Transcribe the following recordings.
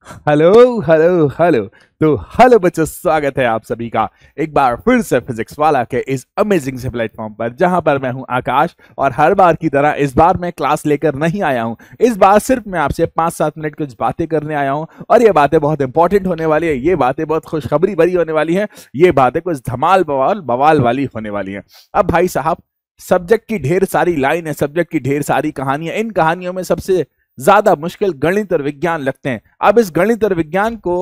Hello hello hello. तो hello बच्चों, स्वागत है आप सभी का एक बार फिर से फिजिक्स वाला के इस अमेजिंग से प्लेटफॉर्म पर, जहां पर मैं हूं आकाश। और हर बार की तरह इस बार मैं क्लास लेकर नहीं आया हूं। इस बार सिर्फ मैं आपसे 5-7 मिनट कुछ बातें करने आया हूं, और ये बातें बहुत इंपॉर्टेंट होने वाली है। ये बातें बहुत खुशखबरी भरी होने वाली है। ये बातें कुछ धमाल बवाल बवाल वाली होने वाली है। अब भाई साहब, सब्जेक्ट की ढेर सारी लाइन है, सब्जेक्ट की ढेर सारी कहानियां। इन कहानियों में सबसे ज्यादा मुश्किल गणित और विज्ञान लगते हैं। अब इस गणित और विज्ञान को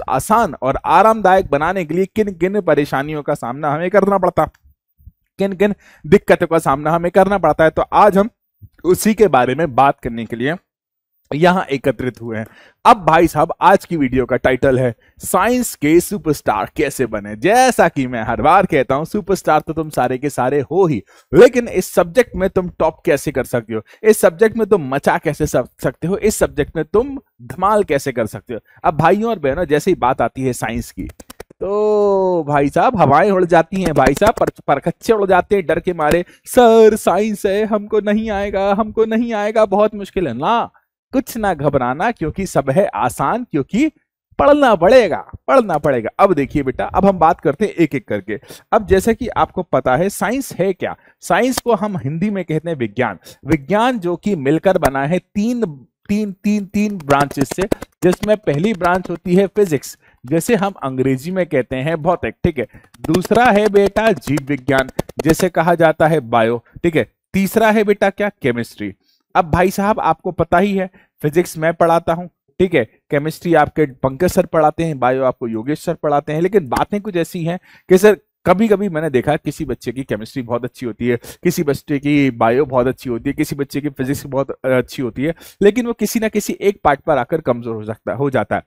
आसान और आरामदायक बनाने के लिए किन किन परेशानियों का सामना हमें करना पड़ता, किन किन दिक्कतों का सामना हमें करना पड़ता है, तो आज हम उसी के बारे में बात करने के लिए यहां एकत्रित हुए हैं। अब भाई साहब, आज की वीडियो का टाइटल है साइंस के सुपरस्टार कैसे बने। जैसा कि मैं हर बार कहता हूं, सुपरस्टार तो तुम सारे के सारे हो ही, लेकिन इस सब्जेक्ट में तुम टॉप कैसे कर सकते हो, इस सब्जेक्ट में तुम मचा कैसे सकते हो, इस सब्जेक्ट में तुम धमाल कैसे कर सकते हो। अब भाइयों और बहनों, जैसे ही बात आती है साइंस की, तो भाई साहब हवाएं उड़ जाती हैं, भाई साहब परखच्चे उड़ जाते हैं डर के मारे। सर साइंस है, हमको नहीं आएगा, हमको नहीं आएगा, बहुत मुश्किल है ना। कुछ ना घबराना, क्योंकि सब है आसान, क्योंकि पढ़ना पड़ेगा, पढ़ना पड़ेगा। अब देखिए बेटा, अब हम बात करते हैं एक एक करके। अब जैसे कि आपको पता है साइंस है क्या। साइंस को हम हिंदी में कहते हैं विज्ञान। विज्ञान जो कि मिलकर बना है तीन ब्रांचेस से, जिसमें पहली ब्रांच होती है फिजिक्स, जैसे हम अंग्रेजी में कहते हैं भौतिक, ठीक है। दूसरा है बेटा जीव विज्ञान, जैसे कहा जाता है बायो, ठीक है। तीसरा है बेटा क्या, केमिस्ट्री। अब भाई साहब आपको पता ही है, फिजिक्स मैं पढ़ाता हूं, ठीक है। केमिस्ट्री आपके पंकज सर पढ़ाते हैं, बायो आपको योगेश सर पढ़ाते हैं। लेकिन बातें कुछ ऐसी हैं कि सर कभी कभी मैंने देखा किसी बच्चे की केमिस्ट्री बहुत अच्छी होती है, किसी बच्चे की बायो बहुत अच्छी होती है, किसी बच्चे की फिजिक्स बहुत अच्छी होती है, लेकिन वो किसी ना किसी एक पार्ट पर आकर कमजोर हो जाता है।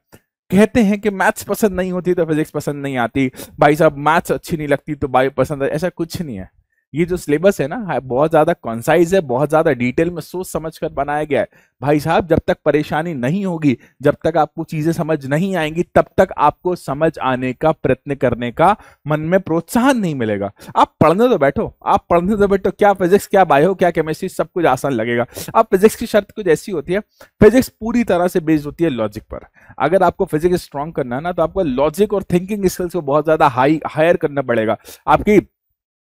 कहते हैं कि मैथ्स पसंद नहीं होती तो फिजिक्स पसंद नहीं आती, भाई साहब मैथ्स अच्छी नहीं लगती तो बायो पसंद है। ऐसा कुछ नहीं है। ये जो सिलेबस है ना, बहुत ज्यादा कॉन्साइज है, बहुत ज्यादा डिटेल में सोच समझ कर बनाया गया है। भाई साहब जब तक परेशानी नहीं होगी, जब तक आपको चीजें समझ नहीं आएंगी, तब तक आपको समझ आने का प्रयत्न करने का मन में प्रोत्साहन नहीं मिलेगा। आप पढ़ने तो बैठो, आप पढ़ने तो बैठो, क्या फिजिक्स, क्या बायो, क्या केमिस्ट्री, सब कुछ आसान लगेगा। अब फिजिक्स की शर्त कुछ ऐसी होती है, फिजिक्स पूरी तरह से बेस्ड होती है लॉजिक पर। अगर आपको फिजिक्स स्ट्रॉन्ग करना है ना, तो आपको लॉजिक और थिंकिंग स्किल्स को बहुत ज्यादा हायर करना पड़ेगा। आपकी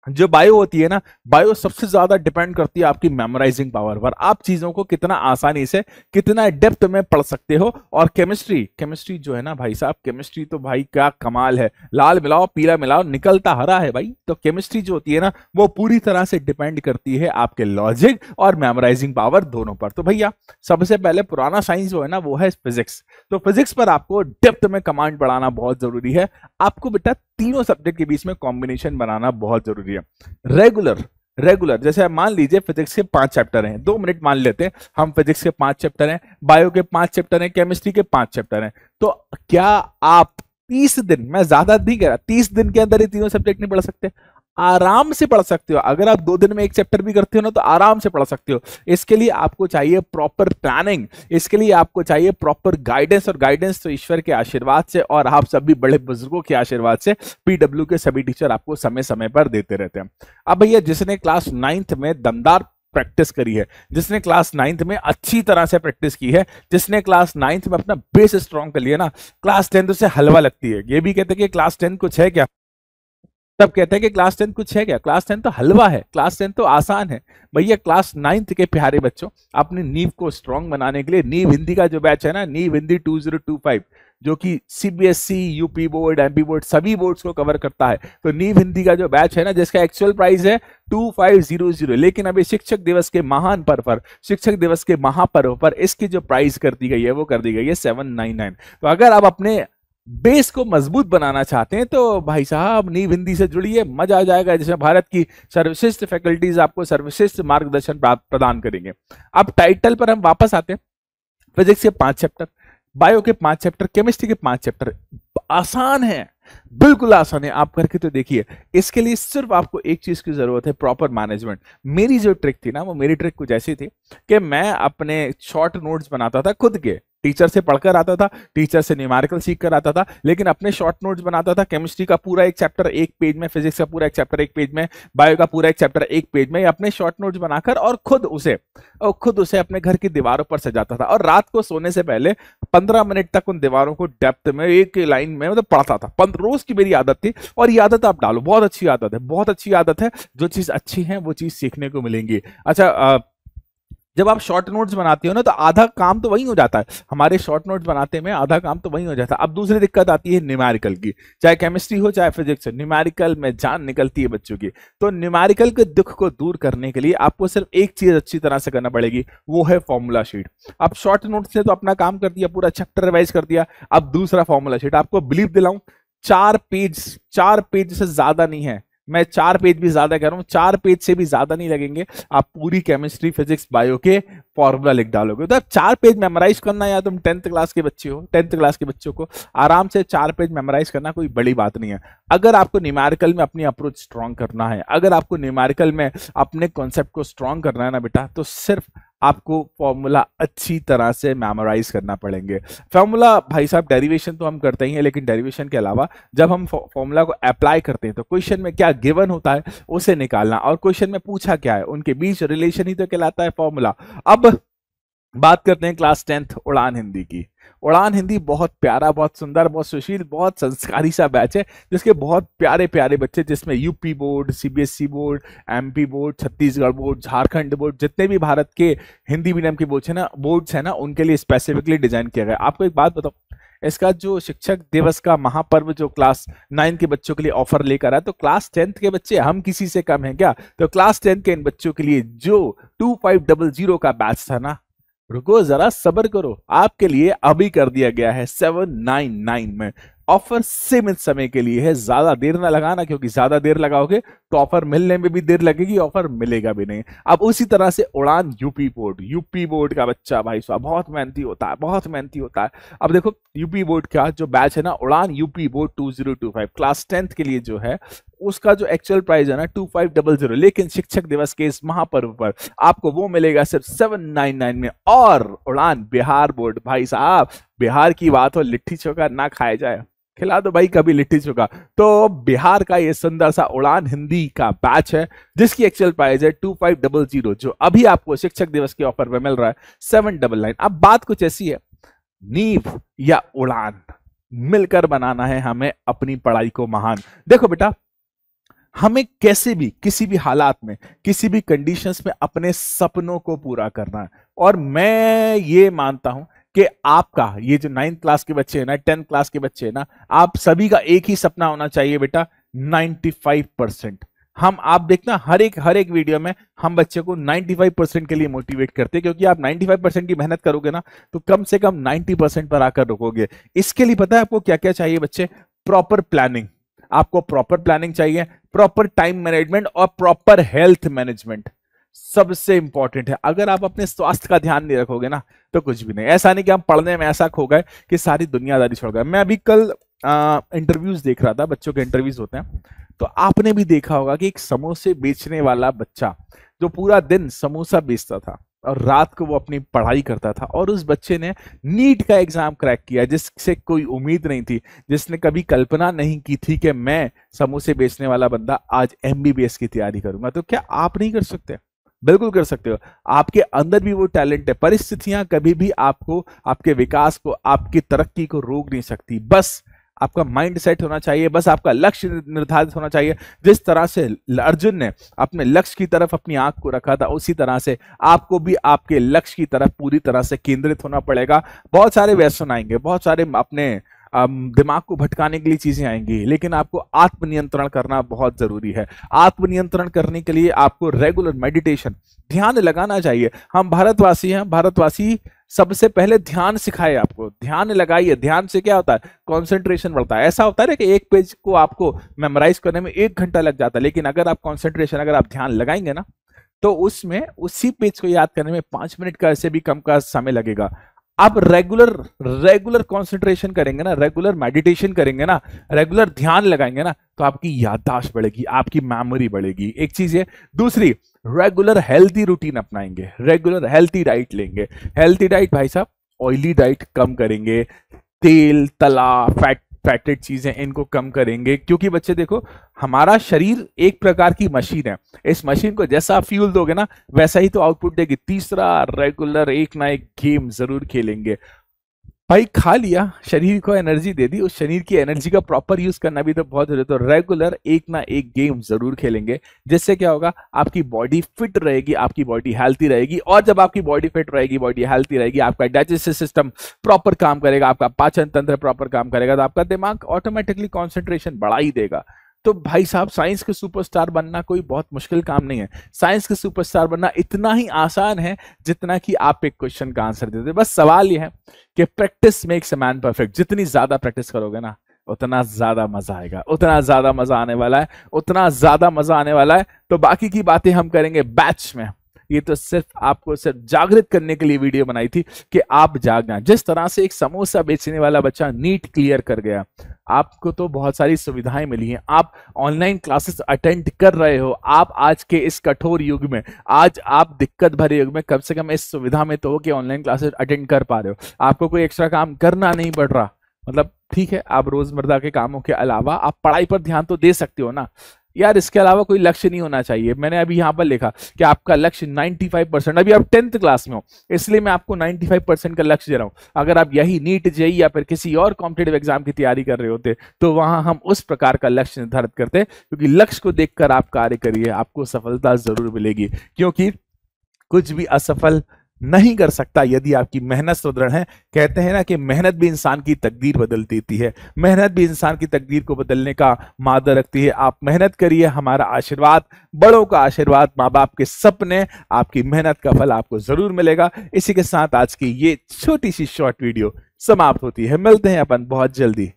जो बायो होती है ना, बायो सबसे ज्यादा डिपेंड करती है आपकी मेमोराइजिंग पावर पर। आप चीजों को कितना आसानी से, कितना डेप्थ में पढ़ सकते हो। और केमिस्ट्री, केमिस्ट्री जो है ना भाई साहब, केमिस्ट्री तो भाई क्या कमाल है। लाल मिलाओ पीला मिलाओ निकलता हरा है भाई। तो केमिस्ट्री जो होती है ना, वो पूरी तरह से डिपेंड करती है आपके लॉजिक और मेमोराइजिंग पावर दोनों पर। तो भैया सबसे पहले पुराना साइंस जो है ना, वो है फिजिक्स। तो फिजिक्स पर आपको डेप्थ में कमांड बढ़ाना बहुत जरूरी है। आपको बेटा तीनों सब्जेक्ट के बीच में कॉम्बिनेशन बनाना बहुत जरूरी है। रेगुलर, रेगुलर जैसे मान लीजिए फिजिक्स के 5 चैप्टर हैं, 2 मिनट मान लेते हैं हम, फिजिक्स के 5 चैप्टर हैं, बायो के 5 चैप्टर हैं, केमिस्ट्री के 5 चैप्टर हैं। तो क्या आप 30 दिन, मैं ज्यादा नहीं कह रहा, 30 दिन के अंदर ये तीनों सब्जेक्ट नहीं पढ़ सकते? आराम से पढ़ सकते हो। अगर आप 2 दिन में एक चैप्टर भी करते हो ना, तो आराम से पढ़ सकते हो। इसके लिए आपको चाहिए प्रॉपर प्लानिंग, इसके लिए आपको चाहिए प्रॉपर गाइडेंस, और गाइडेंस तो ईश्वर के आशीर्वाद से और आप सभी बड़े बुजुर्गों के आशीर्वाद से, पीडब्ल्यू के सभी टीचर आपको समय समय पर देते रहते हैं। अब भैया जिसने क्लास 9th में दमदार प्रैक्टिस करी है, जिसने क्लास 9th में अच्छी तरह से प्रैक्टिस की है, जिसने क्लास 9th में अपना बेस स्ट्रॉन्ग कर लिया ना, क्लास 10th उसे हलवा लगती है। ये भी कहते हैं कि क्लास 10 कुछ है क्या, तब कहते हैं कि क्लास 10 कुछ है क्या, क्लास 10 तो हलवा है, क्लास 10 तो आसान है। भैया क्लास 9th के प्यारे बच्चों, अपनी नींव को स्ट्रांग बनाने के लिए नींव हिंदी का जो बैच है ना, नींव हिंदी 2025, जो कि CBSE, UP board, MP board, सभी बोर्ड्स को कवर करता है। तो नींव हिंदी का जो बैच है ना, जिसका एक्चुअल प्राइस है 2500, लेकिन अभी शिक्षक दिवस के महान पर्व पर, शिक्षक दिवस के महापर्व पर इसकी जो प्राइस कर दी गई है, वो कर दी गई है 799। तो अगर आप अपने बेस को मजबूत बनाना चाहते हैं, तो भाई साहब नींव हिंदी से जुड़िए, मजा आ जाएगा, जिसमें भारत की सर्वश्रेष्ठ फैकल्टीज आपको सर्वश्रेष्ठ मार्गदर्शन प्रदान करेंगे। अब टाइटल पर हम वापस आते हैं। फिजिक्स के 5 चैप्टर, बायो के 5 चैप्टर, केमिस्ट्री के 5 चैप्टर, आसान है, बिल्कुल आसान है। आप करके तो देखिए। इसके लिए सिर्फ आपको एक चीज की जरूरत है, प्रॉपर मैनेजमेंट। मेरी जो ट्रिक थी ना, वो मेरी ट्रिक कुछ ऐसी थी कि मैं अपने शॉर्ट नोट्स बनाता था खुद के, टीचर से पढ़कर आता था, टीचर से न्यूमेरिकल सीख कर आता था, लेकिन अपने शॉर्ट नोट्स बनाता था। केमिस्ट्री का पूरा एक चैप्टर एक पेज में, फिजिक्स का पूरा एक चैप्टर एक पेज में, बायो का पूरा एक चैप्टर एक पेज में, अपने शॉर्ट नोट्स बनाकर और खुद उसे अपने घर की दीवारों पर सजाता था। और रात को सोने से पहले 15 मिनट तक उन दीवारों को डेप्थ में एक लाइन में मतलब पढ़ता था। रोज की मेरी आदत थी, और ये आदत आप डालो, बहुत अच्छी आदत है, बहुत अच्छी आदत है। जो चीज अच्छी है वो चीज सीखने को मिलेंगी। अच्छा, जब आप शॉर्ट नोट्स बनाते हो ना, तो आधा काम तो वही हो जाता है, हमारे शॉर्ट नोट्स बनाते में आधा काम तो वही हो जाता है। अब दूसरी दिक्कत आती है न्यूमेरिकल की, चाहे केमिस्ट्री हो चाहे फिजिक्स हो, न्यूमेरिकल में जान निकलती है बच्चों की। तो न्यूमेरिकल के दुख को दूर करने के लिए आपको सिर्फ एक चीज अच्छी तरह से करना पड़ेगी, वो है फॉर्मूला शीट। अब शॉर्ट नोट से तो अपना काम कर दिया, पूरा चैप्टर रिवाइज कर दिया, अब दूसरा फॉर्मूला शीट। आपको बिलीव दिलाऊं, 4 पेज से ज्यादा नहीं है, मैं 4 पेज भी ज्यादा कह रहा हूं, 4 पेज से भी ज्यादा नहीं लगेंगे, आप पूरी केमिस्ट्री फिजिक्स बायो के फॉर्मूला लिख डालोगे। तो 4 पेज मेमोराइज करना, या तुम 10th क्लास के बच्चे हो, 10th क्लास के बच्चों को आराम से 4 पेज मेमोराइज करना कोई बड़ी बात नहीं है। अगर आपको न्यूमेरिकल में अपनी अप्रोच स्ट्रॉन्ग करना है, अगर आपको न्यूमेरिकल में अपने कॉन्सेप्ट को स्ट्रॉन्ग करना है ना बेटा, तो सिर्फ आपको फॉर्मूला अच्छी तरह से मेमोराइज करना पड़ेंगे। फॉर्मूला भाई साहब, डेरिवेशन तो हम करते ही हैं, लेकिन डेरिवेशन के अलावा जब हम फॉर्मूला को अप्लाई करते हैं तो क्वेश्चन में क्या गिवन होता है उसे निकालना, और क्वेश्चन में पूछा क्या है, उनके बीच रिलेशन ही तो कहलाता है फॉर्मूला। अब बात करते हैं क्लास 10th उड़ान हिंदी की। उड़ान हिंदी बहुत प्यारा, बहुत सुंदर, बहुत सुशील, बहुत संस्कारी सा बैच है, जिसके बहुत प्यारे प्यारे बच्चे, जिसमें UP board, CBSE board, MP board, Chhattisgarh board, Jharkhand board, जितने भी भारत के हिंदी मीडियम के बोर्ड्स है ना, उनके लिए स्पेसिफिकली डिजाइन किया गया। आपको एक बात बताओ, इसका जो शिक्षक दिवस का महापर्व जो क्लास 9 के बच्चों के लिए ऑफर लेकर आया, तो क्लास 10th के बच्चे हम किसी से कम हैं क्या? तो क्लास 10th के इन बच्चों के लिए जो 2500 का बैच था ना, रुको जरा सब्र करो, आपके लिए अभी कर दिया गया है 799 में। ऑफर सीमित समय के लिए है, ज्यादा देर ना लगाना, क्योंकि ज्यादा देर लगाओगे तो ऑफर मिलने में भी देर लगेगी, ऑफर मिलेगा भी नहीं। अब उसी तरह से उड़ान यूपी बोर्ड का बच्चा भाई साहब बहुत मेहनती होता है, बहुत मेहनती होता है। अब देखो यूपी बोर्ड का जो बैच है ना, उड़ान यूपी बोर्ड 2025 क्लास 10th के लिए जो है, उसका जो एक्चुअल प्राइस है ना 2500, लेकिन शिक्षक दिवस के इस महापर्व पर आपको वो मिलेगा सिर्फ 799 में। और उड़ान बिहार बोर्ड, भाई साहब बिहार की बात हो, लिट्टी चोखा ना खाया जाए, खिला दो भाई कभी लिट्टी चोखा। तो बिहार का ये सुंदर सा उड़ान हिंदी का बैच है, जिसकी एक्चुअल प्राइस है 2500, जो अभी आपको शिक्षक दिवस के ऑफर पे मिल रहा है 799। अब बात कुछ ऐसी है, नींव या उड़ान मिलकर बनाना है हमें अपनी पढ़ाई को महान। देखो बेटा, हमें कैसे भी, किसी भी हालात में, किसी भी कंडीशंस में अपने सपनों को पूरा करना है। और मैं ये मानता हूं कि आपका ये जो 9th क्लास के बच्चे हैं ना, 10th क्लास के बच्चे हैं ना, आप सभी का एक ही सपना होना चाहिए बेटा, 95%। आप देखना हर एक वीडियो में हम बच्चे को 95% के लिए मोटिवेट करते हैं, क्योंकि आप 95% की मेहनत करोगे ना, तो कम से कम 90% पर आकर रुकोगे। इसके लिए पता है आपको क्या क्या चाहिए बच्चे? प्रॉपर प्लानिंग, आपको प्रॉपर प्लानिंग चाहिए, प्रॉपर टाइम मैनेजमेंट और प्रॉपर हेल्थ मैनेजमेंट सबसे इंपॉर्टेंट है। अगर आप अपने स्वास्थ्य का ध्यान नहीं रखोगे ना, तो कुछ भी नहीं। ऐसा नहीं कि हम पढ़ने में ऐसा खो गए कि सारी दुनियादारी छोड़ गए। मैं अभी कल इंटरव्यूज देख रहा था, बच्चों के इंटरव्यूज होते हैं, तो आपने भी देखा होगा कि एक समोसे बेचने वाला बच्चा जो पूरा दिन समोसा बेचता था और रात को वो अपनी पढ़ाई करता था, और उस बच्चे ने नीट का एग्जाम क्रैक किया, जिससे कोई उम्मीद नहीं थी, जिसने कभी कल्पना नहीं की थी कि मैं समोसे बेचने वाला बंदा आज एमबीबीएस की तैयारी करूंगा। तो क्या आप नहीं कर सकते? बिल्कुल कर सकते हो, आपके अंदर भी वो टैलेंट है। परिस्थितियां कभी भी आपको, आपके विकास को, आपकी तरक्की को रोक नहीं सकती। बस आपका माइंड सेट होना चाहिए, बस आपका लक्ष्य निर्धारित होना चाहिए। जिस तरह से अर्जुन ने अपने लक्ष्य की तरफ अपनी आंख को रखा था, उसी तरह से आपको भी आपके लक्ष्य की तरफ पूरी तरह से केंद्रित होना पड़ेगा। बहुत सारे व्यसन आएंगे, बहुत सारे अपने दिमाग को भटकाने के लिए चीजें आएंगी, लेकिन आपको आत्मनियंत्रण करना बहुत जरूरी है। आत्मनियंत्रण करने के लिए आपको रेगुलर मेडिटेशन, ध्यान लगाना चाहिए। हम भारतवासी हैं, भारतवासी सबसे पहले ध्यान सिखाए आपको, ध्यान लगाइए। ध्यान से क्या होता है? कंसंट्रेशन बढ़ता है। ऐसा होता है ना कि एक पेज को आपको मेमोराइज करने में 1 घंटा लग जाता है, लेकिन अगर आप कंसंट्रेशन, अगर आप ध्यान लगाएंगे ना, तो उसमें उसी पेज को याद करने में 5 मिनट का ऐसे भी कम का समय लगेगा। आप रेगुलर कंसंट्रेशन करेंगे ना, रेगुलर मेडिटेशन करेंगे ना, रेगुलर ध्यान लगाएंगे ना, तो आपकी याददाश्त बढ़ेगी, आपकी मेमोरी बढ़ेगी। एक चीज है। दूसरी, रेगुलर हेल्थी रूटीन अपनाएंगे, रेगुलर हेल्थी डाइट लेंगे। हेल्थी डाइट भाई साहब ऑयली डाइट कम करेंगे, तेल तला फैटेड चीजें इनको कम करेंगे, क्योंकि बच्चे देखो हमारा शरीर एक प्रकार की मशीन है। इस मशीन को जैसा आप फ्यूल दोगे ना वैसा ही तो आउटपुट देगी। तीसरा, रेगुलर एक ना एक गेम जरूर खेलेंगे। भाई खा लिया, शरीर को एनर्जी दे दी, उस शरीर की एनर्जी का प्रॉपर यूज करना भी तो बहुत जरूरी है। तो रेगुलर एक ना एक गेम जरूर खेलेंगे, जिससे क्या होगा, आपकी बॉडी फिट रहेगी, आपकी बॉडी हेल्थी रहेगी। और जब आपकी बॉडी फिट रहेगी, बॉडी हेल्थी रहेगी, आपका डाइजेस्टिव सिस्टम प्रॉपर काम करेगा, आपका पाचन तंत्र प्रॉपर काम करेगा, तो आपका दिमाग ऑटोमेटिकली कॉन्सेंट्रेशन बढ़ा ही देगा। तो भाई साहब, साइंस के सुपरस्टार बनना कोई बहुत मुश्किल काम नहीं है। साइंस के सुपरस्टार बनना इतना ही आसान है जितना कि आप एक क्वेश्चन का आंसर देते। बस सवाल यह है कि practice makes a man perfect. जितनी ज्यादा प्रैक्टिस करोगे ना उतना ज्यादा मजा आएगा, उतना ज्यादा मजा आने वाला है, उतना ज्यादा मजा आने वाला है। तो बाकी की बातें हम करेंगे बैच में। ये तो सिर्फ आपको सिर्फ जागृत करने के लिए वीडियो बनाई थी कि आप जागना। जिस तरह से एक समोसा बेचने वाला बच्चा नीट क्लियर कर गया, आपको तो बहुत सारी सुविधाएं मिली हैं। आप ऑनलाइन क्लासेस अटेंड कर रहे हो। आप आज के इस कठोर युग में, आज आप दिक्कत भरे युग में कम से कम इस सुविधा में तो हो कि ऑनलाइन क्लासेस अटेंड कर पा रहे हो। आपको कोई एक्स्ट्रा काम करना नहीं पड़ रहा। मतलब ठीक है, आप रोजमर्रा के कामों के अलावा आप पढ़ाई पर ध्यान तो दे सकते हो ना यार। इसके अलावा कोई लक्ष्य नहीं होना चाहिए। मैंने अभी यहाँ पर लिखा कि आपका लक्ष्य 95%, अभी आप 10th क्लास में हो इसलिए मैं आपको 95% का लक्ष्य दे रहा हूँ। अगर आप यही नीट जेई या फिर किसी और कॉम्पिटेटिव एग्जाम की तैयारी कर रहे होते तो वहां हम उस प्रकार का लक्ष्य निर्धारित करते, क्योंकि लक्ष्य को देखकर आप कार्य करिए, आपको सफलता जरूर मिलेगी। क्योंकि कुछ भी असफल नहीं कर सकता यदि आपकी मेहनत सुदृढ़ है। कहते हैं ना कि मेहनत भी इंसान की तकदीर बदल देती है, मेहनत भी इंसान की तकदीर को बदलने का मादा रखती है। आप मेहनत करिए, हमारा आशीर्वाद, बड़ों का आशीर्वाद, माँ बाप के सपने, आपकी मेहनत का फल आपको जरूर मिलेगा। इसी के साथ आज की ये छोटी सी शॉर्ट वीडियो समाप्त होती है। मिलते हैं अपन बहुत जल्दी।